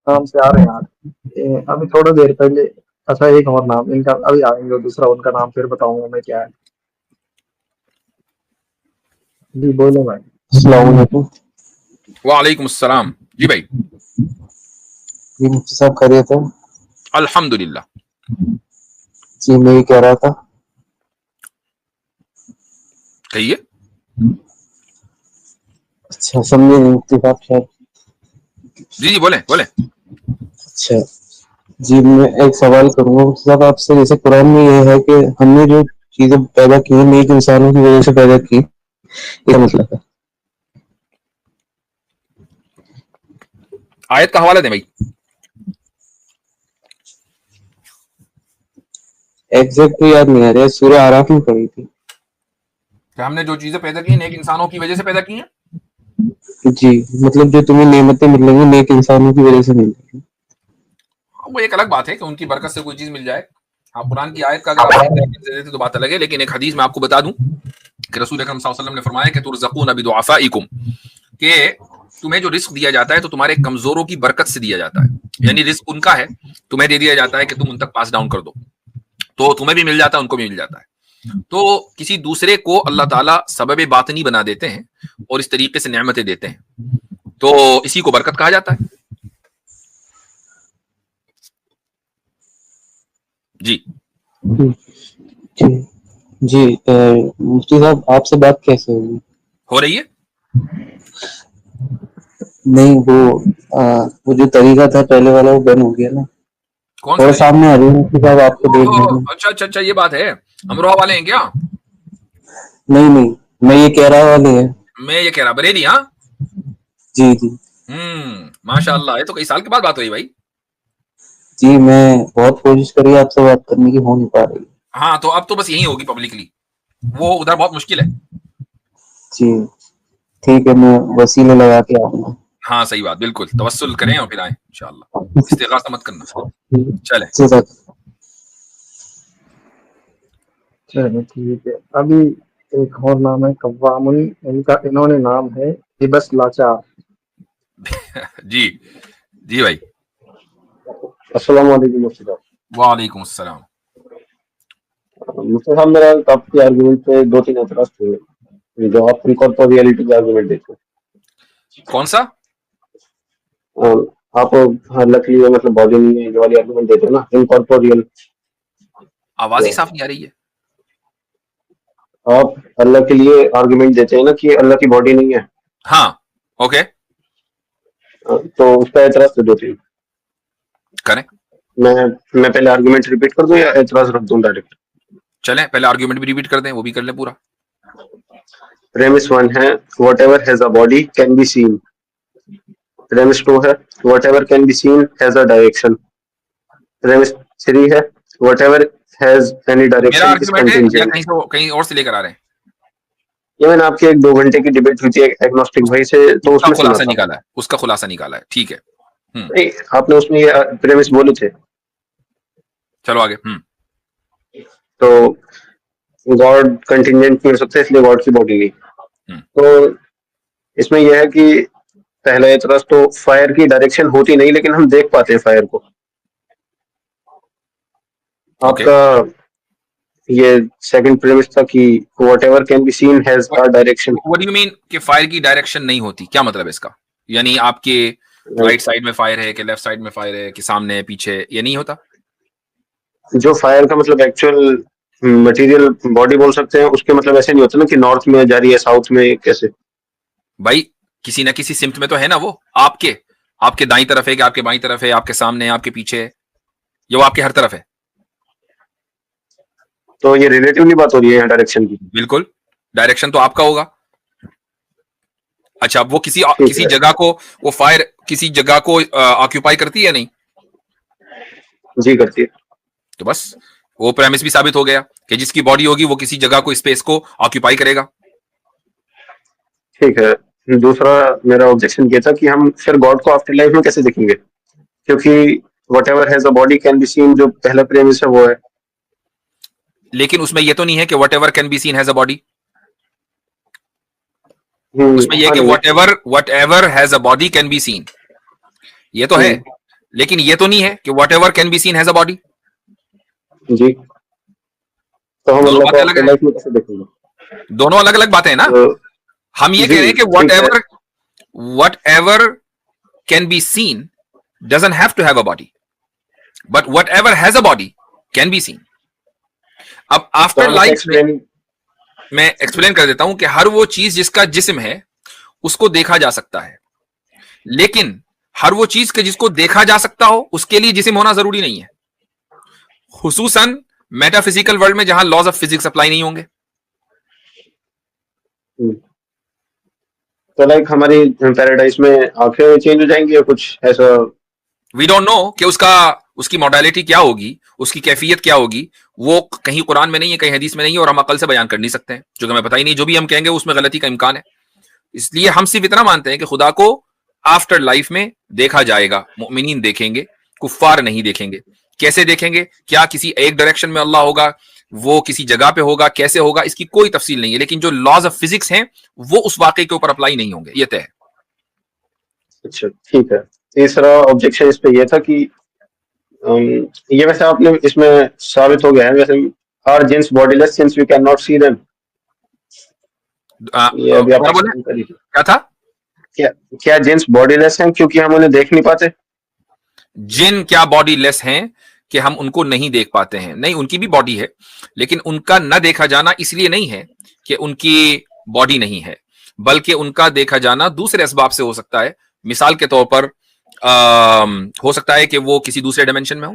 नाम से आ रहे हैं यार अभी थोड़ा देर पहले। अच्छा एक और नाम इनका अभी आएंगे, दूसरा उनका नाम फिर बताऊंगा मैं क्या है। जी बोलो भाई। अस्सलाम वालेकुम। वालेकुम अस्सलाम। जी भाई। जी मुफ्ती साहब खैरियत है? अल्हम्दुलिल्लाह। जी मैं ये कह रहा था, कहिए। अच्छा समझे नहीं मुफ्ती साहब शायद। जी जी, बोले बोले। अच्छा जी, मैं एक सवाल करूंगा मुफ्ती साहब आपसे। जैसे कुरान में ये है कि हमने जो चीजें पैदा की हैं नेक इंसानों की वजह से पैदा की, इसका मतलब है? आयत का हवाला दें भाई। एग्जैक्ट तो याद नहीं आ रहा है, सूरह आराफ में पढ़ी थी। कि हमने जो चीजें पैदा की हैं नेक इंसानों की वजह से पैदा की हैं। जी मतलब जो तुम्हें नेमतें मिलेंगी नेक इंसानों की वजह से मिलेंगी। वो एक अलग बात है कि उनकी बरकत से कोई चीज मिल जाए। हाँ, कुरान की आयत का अगर आप सही तरीके से देते तो बात अलग है, लेकिन एक हदीस में आपको बता दूं कि रसूल अकरम सल्लल्लाहु अलैहि वसल्लम ने फरमाया कि तुरज़क़ून बिदुआफ़ाइकुम, कि तुम्हें जो रिस्क दिया जाता है तो तुम्हारे कमजोरों की बरकत से दिया जाता है। यानी रिस्क उनका है, तुम्हें दे दिया जाता है कि तुम उन तक पास डाउन कर दो, तो तुम्हें भी मिल जाता है, उनको भी मिल जाता है। तो किसी दूसरे को अल्लाह ताला सबब बातनी बना देते हैं और इस तरीके से नेमतें देते हैं, तो इसी को बरकत कहा जाता है। जी जी जी मुफ्ती साहब आपसे बात कैसे होगी? हो रही है। नहीं वो जो तरीका था पहले वाला वो बंद हो गया ना। कौन सा थोड़ा तरीका? सामने आ रही मुफ्ती साहब, आपको देख ओहो, लेना। अच्छा अच्छा अच्छा, ये बात है। अमरोहा वाले हैं क्या? नहीं नहीं, मैं ये कह रहा वाले है। मैं ये कह रहा बरेली। हाँ। जी जी। माशाल्लाह, ये तो कई साल के बाद बात हुई भाई। जी मैं बहुत कोशिश करी आपसे बात करने की, हो नहीं पा रही। हाँ, तो अब तो बस यही होगी पब्लिकली, वो उधर बहुत मुश्किल है। जी ठीक है, मैं वसीले लगा के आऊंगा। हाँ सही बात, बिल्कुल तवस्सुल करें और फिर आए इंशाल्लाह। इस्तिगासा मत करना। चले। जी सर। चलो ठीक है। अभी एक और नाम है कव्वामुन, इनका इन्होंने नाम है ये बस लाचार। जी जी भाई। अस्सलाम वालेकुम मुफ्ती साहब। वालेकुम अस्सलाम। मुफ्ती साहब मेरा आपकी आर्गुमेंट पे दो तीन एतराज थे, ये जो आप इनकॉर्पोरियलिटी का आर्गुमेंट देते कौन सा? हैं। आप लकली मतलब बॉडी नहीं है, ये वाली आर्गुमेंट देते हैं ना इनकॉर्पोरियल। आवाज ही साफ नहीं आ रही है। आप अल्लाह के लिए आर्गुमेंट देते हैं ना कि अल्लाह की बॉडी नहीं है। हाँ। ओके। तो उसका एतराज थे दो तीन। करें। मैं मैं पहले आर्गुमेंट रिपीट कर दूं या एतराज रख दूं डायरेक्ट? चलें, पहले आर्ग्यूमेंट भी रिपीट कर दें, वो भी कर लें पूरा। प्रेमिस वन है whatever has a body can be seen. Premise two है whatever can be seen has a direction. Premise three है व्हाटएवर हैज एनी मेरा डायरेक्शन इज आर्ग्यूमेंट है या कंटीजेंट। कहीं और से लेकर आ रहे हैं? ये मैंने आपकी एक दो घंटे की डिबेट हुई थी एग्नोस्टिक भाई से, तो उसका उसमें सुना खुलासा था। निकाला है, उसका खुलासा निकाला है, ठीक है। नहीं, आपने उसमें ये प्रेमिस बोले थे। चलो आगे। तो गॉड कंटिजेंट नहीं हो सकता, इसलिए गॉड की बॉडी नहीं। हम्म। तो इसमें यह है कि पहला एतराज तो फायर की डायरेक्शन होती नहीं, लेकिन हम देख पाते हैं फायर को। ओके। आपका ये सेकंड प्रेमिस था कि whatever can be seen has a direction. What do you mean कि फायर की डायरेक्शन नहीं होती? क्या मतलब है इसका? यानी आपके राइट साइड में फायर है कि लेफ्ट साइड में फायर है कि सामने है पीछे, ये नहीं होता? जो फायर का मतलब एक्चुअल मटेरियल बॉडी बोल सकते हैं, उसके मतलब ऐसे नहीं होता ना कि नॉर्थ में जा रही है साउथ में, कैसे? भाई किसी ना किसी सिमत में तो है ना वो। आपके आपके दाई तरफ है कि आपके बाई तरफ है, आपके सामने है, आपके पीछे है, ये वो आपके हर तरफ है। तो ये रिलेटिवली बात हो रही है यहाँ डायरेक्शन की। बिल्कुल, डायरेक्शन तो आपका होगा। अच्छा, वो किसी ठीक किसी है। जगह को, वो फायर किसी जगह को ऑक्यूपाई करती है या नहीं? जी करती है। तो बस वो प्रेमिस भी साबित हो गया कि जिसकी बॉडी होगी वो किसी जगह को, स्पेस को ऑक्यूपाई करेगा। ठीक है। दूसरा मेरा ऑब्जेक्शन ये था कि हम फिर गॉड को आफ्टर लाइफ में कैसे देखेंगे, क्योंकि whatever has a body can be scene जो पहला प्रेमिस है वो है। लेकिन उसमें ये तो नहीं है कि whatever can be seen has a body. उसमें यह हाँ कि नहीं है। Whatever has a body can be scene, ये तो है। हम्म, लेकिन ये तो नहीं है कि whatever can be seen has a body. जी, तो हम दोनों अल्लाह को बातें अलग आफ्टर है, लाइफ में कैसे देखेंगे? दोनों अलग अलग बातें हैं ना। तो हम ये कह जी रहे हैं कि ठीक है। Whatever can be seen doesn't have to have a body, but whatever has a body can be seen. अब तो आफ्टर हम इसे लाइफ में एक्सप्लेन मैं एक्सप्लेन कर देता हूं कि हर वो चीज जिसका जिस्म है उसको देखा जा सकता है, लेकिन हर वो चीज के जिसको देखा जा सकता हो उसके लिए जिस्म होना जरूरी नहीं है, खुसूसन मेटाफिजिकल वर्ल्ड में जहां लॉज ऑफ फिजिक्स अप्लाई नहीं होंगे। तो लाइक हमारी पैराडाइज में आंखें चेंज हो जाएंगी या कुछ ऐसा? वी डोंट नो कि उसकी मॉडलिटी क्या होगी, उसकी कैफियत क्या होगी, वो कहीं कुरान में नहीं है, कहीं हदीस में नहीं है, और हम अकल से बयान कर नहीं सकते हैं, जो कि हमें पता ही नहीं। जो भी हम कहेंगे उसमें गलती का इम्कान है। इसलिए हम सिर्फ इतना मानते हैं कि खुदा को आफ्टर लाइफ में देखा जाएगा, मोमिनीन देखेंगे, कुफ्फार नहीं देखेंगे। कैसे देखेंगे, क्या किसी एक डायरेक्शन में अल्लाह होगा, वो किसी जगह पे होगा, कैसे होगा, इसकी कोई तफसील नहीं है, लेकिन जो लॉज ऑफ फिजिक्स हैं वो उस वाकई के ऊपर अप्लाई नहीं होंगे, ये तय है। अच्छा ठीक है। तीसरा ऑब्जेक्शन इस पे ये था कि ये वैसे आपने इसमें साबित हो गया है वैसे, are jinns bodiless since we can not see them, ये अभी आप क्या बोले, एक्सप्लेन करिए। क्या था? क्या क्या जिन्स बॉडीलेस हैं क्योंकि हम उन्हें देख नहीं पाते? जिन क्या बॉडी लेस हैं कि हम उनको नहीं देख पाते हैं? नहीं, उनकी भी बॉडी है, लेकिन उनका न देखा जाना इसलिए नहीं है कि उनकी बॉडी नहीं है, बल्कि उनका देखा जाना दूसरे असबाब से हो सकता है। मिसाल के तौर पर हो सकता है कि वो किसी दूसरे डायमेंशन में हो,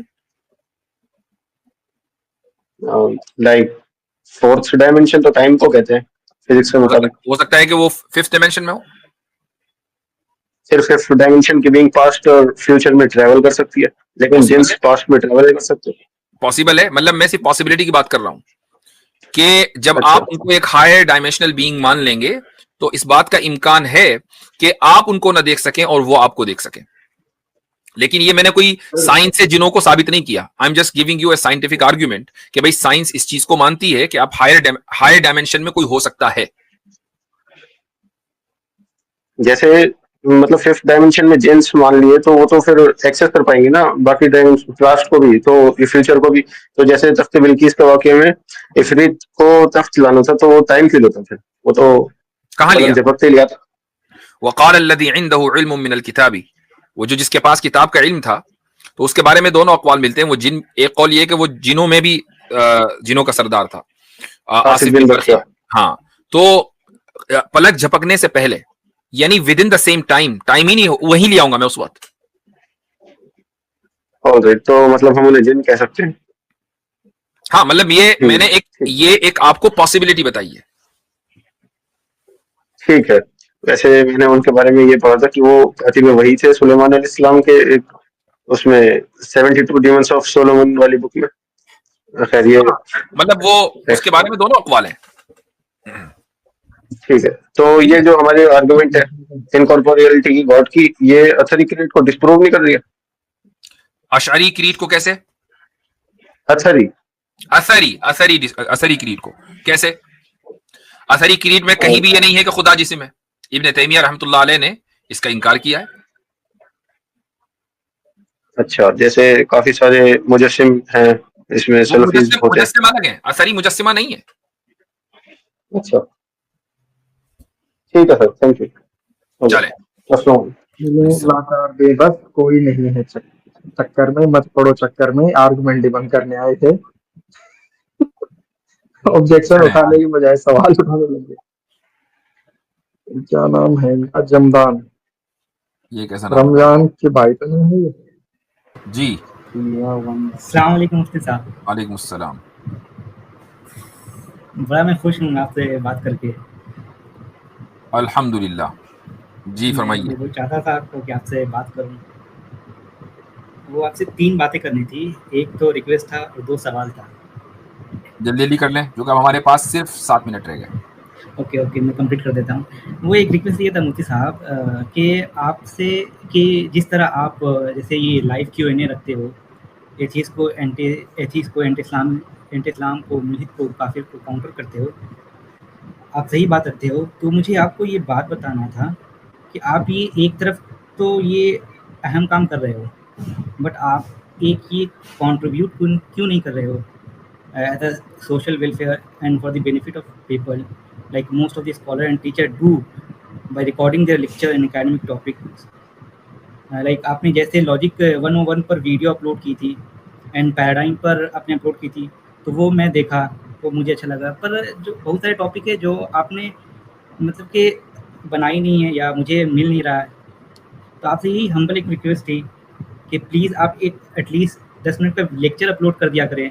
लाइक फोर्थ डायमेंशन तो टाइम को कहते हैं फिजिक्स के मुताबिक। हो सकता है कि वो फिफ्थ डायमेंशन में हो, सिर्फ फिफ्थ डायमेंशन की बीइंग पास्ट और फ्यूचर में ट्रेवल कर सकती है, लेकिन पॉसिबल जिन्स है, पास्ट में ट्रेवल नहीं कर सकते। पॉसिबल है। मतलब मैं सिर्फ पॉसिबिलिटी की बात कर रहा हूं कि जब अच्छा आप उनको एक हायर डायमेंशनल बीइंग मान लेंगे तो इस बात का इम्कान है कि आप उनको ना देख सकें और वो आपको देख सकें। लेकिन ये मैंने कोई साइंस से जिनों को साबित नहीं किया, I am just giving U A scientific argument कि भाई साइंस इस चीज को मानती है कि आप हायर डायमेंशन में कोई हो सकता है। जैसे मतलब फिफ्थ डायमेंशन में जिन्स मान लिए तो वो तो फिर एक्सेस कर पाएंगे ना बाकी डायमेंशन, पास्ट को भी तो फ्यूचर को भी। तो जैसे तख्त बिल्किस के वाकये में इफरीत को तख्त लाना था तो वो टाइम क्यों लेता फिर? वो तो कहां पलक लिया? झपकते लिया था। वक़ाल अल्लज़ी इंदहु इल्मुम मिनल किताबी, वो जो जिसके पास किताब का इल्म था, तो उसके बारे में दोनों अक़वाल मिलते हैं। वो जिन, एक कौल ये कि वो जिनों में भी जिनों का सरदार था, आसिफ आसिफ बिन बिन बरखिया। बरखिया। हाँ, तो पलक झपकने से पहले, यानी within the same time, time ही नहीं हो, वही ले आऊंगा मैं उस वक्त। ऑलराइट, तो मतलब हम उन्हें जिन कह सकते हैं। हाँ, मतलब ठीक ये एक आपको पॉसिबिलिटी बताई है। ठीक है। वैसे मैंने उनके बारे में ये पढ़ा था कि वो कातिब वही थे सुलेमान अलैहिस्सलाम के एक उसमें 72 डीमंस ऑफ सोलोमन वाली बुक में। खैर ये हाँ, मतलब वो उसके बारे में दोनों अक़वाल हैं। ठीक है। तो ठीक ये है, जो हमारी आर्गुमेंट है इनकॉर्पोरियलिटी की गॉड की, ये अथरी क्रीड को डिस्प्रूव नहीं कर रही है? अशअरी क्रीड को कैसे? अथरी असरी क्रीड को कैसे? असरी क्रीड में कहीं भी ये नहीं है कि खुदा जिस्म है। इब्न तैमिया रहमतुल्लाह अलैह ने इसका इनकार किया है। अच्छा, जैसे काफी सारे मुजस्सिम हैं इसमें, वो सलफीज होते हैं। मुजस्सिमा अलग है, असरी मुजस्सिमा नहीं है। अच्छा ठीक है सर, थैंक यू। चले, लाचार बेबस कोई नहीं है चक्कर में मत पड़ो, चक्कर में आर्गुमेंट डिबंक करने आए थे। ऑब्जेक्शन उठाने की बजाय सवाल उठाने लगे। क्या नाम है इनका? जमदान। ये कैसा नाम? रमजान के भाई तो नहीं है ये? जी, अस्सलाम वालेकुम मुफ्ती साहब। वालेकुम अस्सलाम। बड़ा मैं खुश हूँ आपसे बात करके। अल्हम्दुलिल्लाह। जी फरमाइए। वो चाहता था आपको कि आपसे बात करूँ। वो आपसे 3 बातें करनी थी, एक तो रिक्वेस्ट था और 2 सवाल था। जल्दी जल्दी कर लें, क्योंकि अब हमारे पास सिर्फ 7 मिनट रह गए। ओके, मैं कंप्लीट कर देता हूँ। वो एक रिक्वेस्ट ये था मुफ्ती साहब कि आपसे कि जिस तरह आप जैसे ये लाइव Q&A रखते हो, एथीस्ट को एंटी इस्लाम को, मुल्हिद को, काफिर को काउंटर करते हो, आप सही बात रखते हो। तो मुझे आपको ये बात बताना था कि आप ये एक तरफ तो ये अहम काम कर रहे हो बट आप एक ये कंट्रीब्यूट क्यों नहीं कर रहे हो as a social welfare and for the benefit of people, like most of the scholar and teacher do by recording their lecture and academic topics. Like आपने जैसे लॉजिक 101 पर वीडियो अपलोड की थी एंड पैराडाइम पर आपने upload की थी, तो वो मैं देखा, वो मुझे अच्छा लगा। पर जो बहुत सारे टॉपिक है जो आपने मतलब कि बनाई नहीं है या मुझे मिल नहीं रहा है, तो आपसे यही हम्बल एक रिक्वेस्ट थी कि प्लीज़ आप एक एटलीस्ट 10 मिनट का लेक्चर अपलोड कर दिया करें।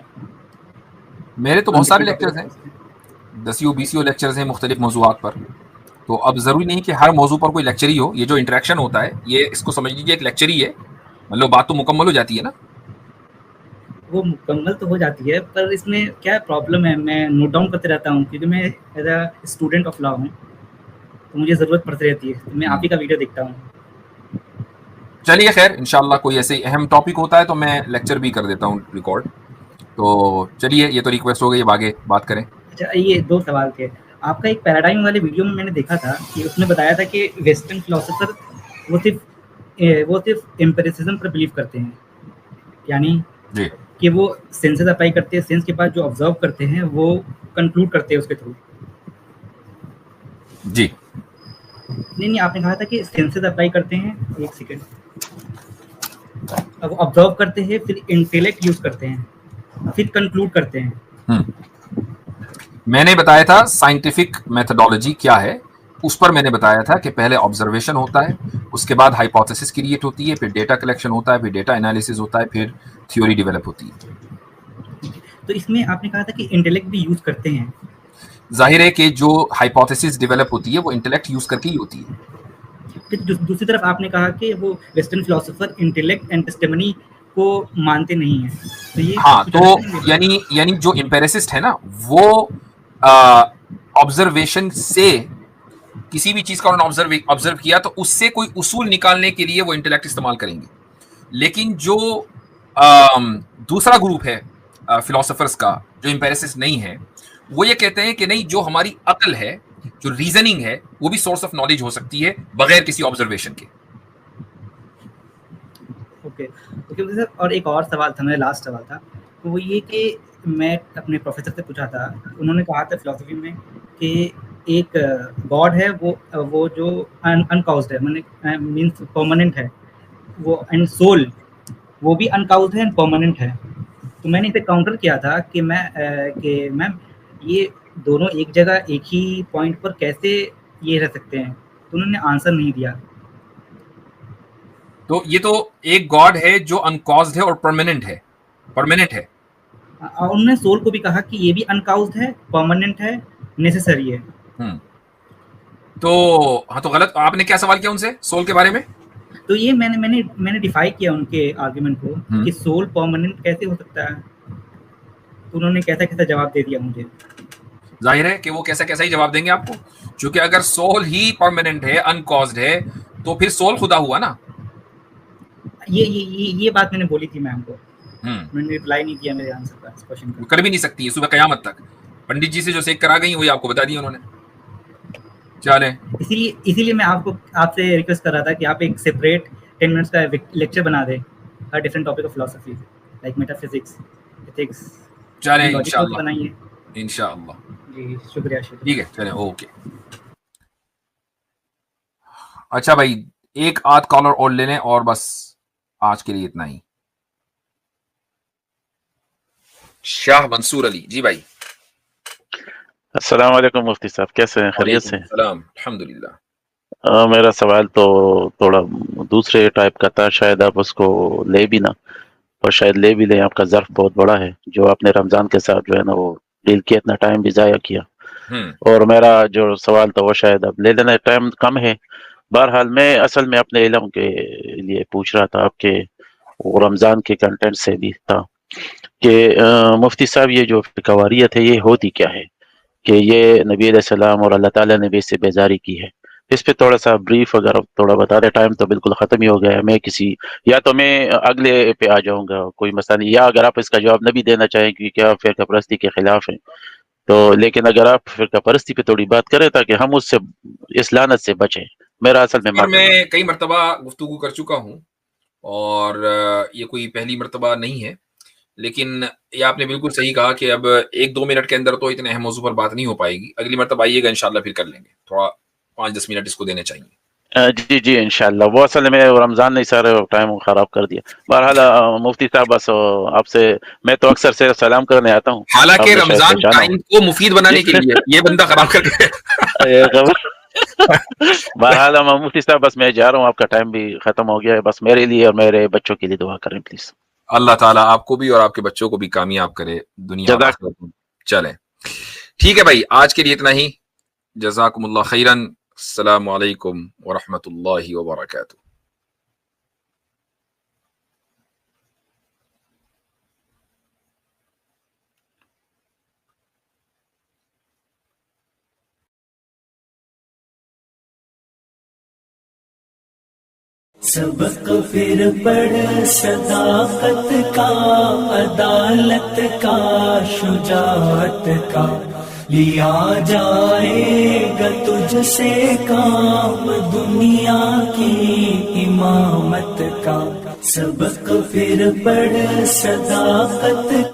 मेरे तो हम बहुत सारे different लेक्चर्स topics हैं, पर। 10 20 लेक्चर्स हैं मुख्तलिफ मौजूआत पर। तो अब ज़रूरी नहीं कि हर मौजू पर कोई लेक्चर ही हो। ये जो इंटरेक्शन होता है, ये इसको समझ लीजिए एक लेक्चर ही है। मतलब बात तो मुकम्मल हो जाती है ना। वो मुकम्मल तो हो जाती है, पर इसमें क्या प्रॉब्लम है, मैं नोट डाउन करते रहता हूँ क्योंकि मैं as a student of law हूँ, तो मुझे ज़रूरत पड़ती रहती है, तो मैं आप ही का वीडियो देखता हूँ। चलिए खैर, इंशाल्लाह कोई ऐसे अहम टॉपिक होता है तो मैं लेक्चर भी कर देता हूँ रिकॉर्ड। तो चलिए, ये तो रिक्वेस्ट हो गई, अब आगे बात करें। अच्छा, ये 2 सवाल थे। आपका एक पैराडाइम वाले वीडियो में मैंने देखा था कि उसमें बताया था कि वेस्टर्न फिलॉसफर वो सिर्फ़ एम्पिरिसिज़्म पर बिलीव करते हैं। यानी जी कि वो सेंसेस अप्लाई करते हैं, सेंस के बाद जो ऑब्ज़र्व करते हैं वो कंक्लूड करते हैं उसके थ्रू। जी नहीं, आपने कहा था कि सेंसेस अप्लाई करते हैं, 1 सेकंड। अब ऑब्ज़र्व करते हैं, फिर इंटेलेक्ट यूज़ करते हैं, फिर कंक्लूड करते हैं। मैंने बताया था साइंटिफिक मेथडोलॉजी क्या है। उस पर मैंने बताया था कि पहले ऑब्जर्वेशन होता है, उसके बाद हाइपोथेसिस क्रिएट होती है, फिर डेटा कलेक्शन होता है, फिर डेटा एनालिसिस होता है, फिर थ्योरी डेवलप होती है। तो इसमें आपने कहा था कि इंटेलेक्ट भी यूज़ करते हैं। जाहिर है कि जो हाइपोथेसिस डेवलप होती है वो इंटेलेक्ट यूज करके ही होती है। फिर दूसरी तरफ आपने कहा कि वो western philosopher intellect and testimony को मानते नहीं हैं, तो ये हाँ, कुछ अलग तो नहीं है? यानी जो एम्पेरिसिस्ट है ना, वो ऑब्जर्वेशन से किसी भी चीज का उन्होंने ऑब्जर्व किया तो उससे कोई उसूल निकालने के लिए वो इंटेलेक्ट इस्तेमाल करेंगे। लेकिन जो दूसरा ग्रुप है फिलोसोफर्स का, जो एम्पेरिसिस्ट नहीं है, वो ये कहते हैं कि नहीं, जो हमारी अकल है, जो रीजनिंग है, वो भी सोर्स ऑफ नॉलेज हो सकती है बगैर किसी ऑब्जर्वेशन के। ओके ओके सर, और एक और सवाल था, मेरा लास्ट सवाल था, तो वो ये कि मैं अपने प्रोफेसर से पूछा था, उन्होंने कहा था फिलोसफी में कि एक गॉड है, वो जो अनकाउज्ड है, मैंने मीन्स परमानेंट है वो, एंड सोल वो भी अनकाउज्ड है एंड परमानेंट है। तो मैंने इसे काउंटर किया था कि मैम ये दोनों एक जगह एक ही पॉइंट पर कैसे ये रह सकते हैं, तो उन्होंने आंसर नहीं दिया। तो ये तो एक गॉड है जो अनकॉज्ड है और परमानेंट है। और उन्होंने सोल को भी कहा कि ये भी अनकाउज्ड है, परमानेंट है, नेसेसरी है। हम्म तो हाँ, तो गलत। आपने क्या सवाल किया उनसे सोल के बारे में? तो ये मैंने डिफाई किया उनके आर्गुमेंट को कि सोल परमानेंट कैसे हो सकता है, तो उन्होंने कैसा कैसा जवाब दे दिया मुझे। जाहिर है कि वो कैसा कैसा ही जवाब देंगे आपको, क्योंकि अगर सोल ही परमानेंट है, अनकॉज्ड है, तो फिर सोल खुदा हुआ ना। ये बात मैंने बोली थी मैम को, हम्म मैंने रिप्लाई नहीं किया मेरे आंसर का, इस क्वेश्चन वो का। कर भी नहीं सकती है सुबह कयामत तक। पंडित जी से जो सेक करा गई वही आपको बता दिया उन्होंने। चले, इसीलिए मैं आपसे रिक्वेस्ट कर रहा था कि आप एक सेपरेट 10 मिनट्स का लेक्चर बना दें हर different topic of philosophy, like metaphysics, ethics चले एंड लॉजिक, तो इंशाल्लाह बनाइए। इंशाल्लाह। जी शुक्रिया ठीक है, चले, ओके। अच्छा भाई, एक आध कॉलर और ले लें और बस आज के लिए इतना ही। शाह मंसूर अली जी भाई। अस्सलाम वालेकुम मुफ्ती साहब, कैसे हैं? खैरियत से? सलाम, अल्हम्दुलिल्लाह। मेरा सवाल तो थोड़ा दूसरे टाइप का था, शायद आप उसको ले भी ना, और शायद ले भी लें। आपका ज़र्फ बहुत बड़ा है जो आपने रमज़ान के साथ जो है ना वो डील किया, इतना टाइम भी ज़ाया किया। और मेरा जो सवाल था वो शायद अब ले लेना, टाइम कम है। बहरहाल मैं असल में अपने इल्म के लिए पूछ रहा था आपके, वो रमज़ान के कंटेंट से भी था कि मुफ्ती साहब ये जो फ़िक़वारियत है ये होती क्या है, कि ये नबी अलैहिस्सलाम और अल्लाह ताला ने भी इससे बेजारी की है। इस पे थोड़ा-सा ब्रीफ अगर आप थोड़ा बता दें, टाइम तो बिल्कुल ख़त्म ही हो गया है। मैं किसी, या तो मैं अगले पे आ जाऊँगा, कोई मसला नहीं, या अगर आप इसका जवाब न भी देना चाहें क्योंकि आप फ़िरका परस्ती के खिलाफ हैं, तो लेकिन अगर आप फ़िरका परस्ती पे थोड़ी बात करें ताकि हम उससे, इस लानत से बचें। मेरा असल में पर मामला मैं कई मर्तबा गुफ्तगू कर चुका हूं और ये कोई पहली मर्तबा नहीं है, लेकिन ये आपने बिल्कुल सही कहा कि अब 1-2 मिनट के अंदर तो इतने अहम मौजू पर बात नहीं हो पाएगी। अगली मर्तबा आइएगा इंशाल्लाह, फिर कर लेंगे। थोड़ा 5-10 मिनट इसको देने चाहिए। जी जी इंशाल्लाह। वो असल में रमजान ने सारे टाइम खराब कर दिया। बहरहाल मुफ्ती साहब, बस आपसे मैं तो अक्सर से सलाम करने आता हूँ, हालांकि आपने शायद रमजान पहचाना टाइम को मुफीद बनाने के लिए ये बंदा खराब कर गया। बहरहाल मुफ्ती साहब, बस मैं जा रहा हूँ, आपका टाइम भी खत्म हो गया है। बस मेरे लिए और मेरे बच्चों के लिए दुआ करें प्लीज। अल्लाह ताला आपको भी और आपके बच्चों को भी कामयाब करे दुनिया और आखिरत में। चलें, ठीक है भाई, आज के लिए इतना ही। जज़ाकुमुल्लाह खैरन। अस्सलामु अलैकुम व रहमतुल्लाहि व बरकातुहू। सबक फिर पढ़ सदाकत का, अदालत का, शुजाअत का, लिया जाएगा तुझसे काम दुनिया की इमामत का। सबक फिर पढ़ सदाकत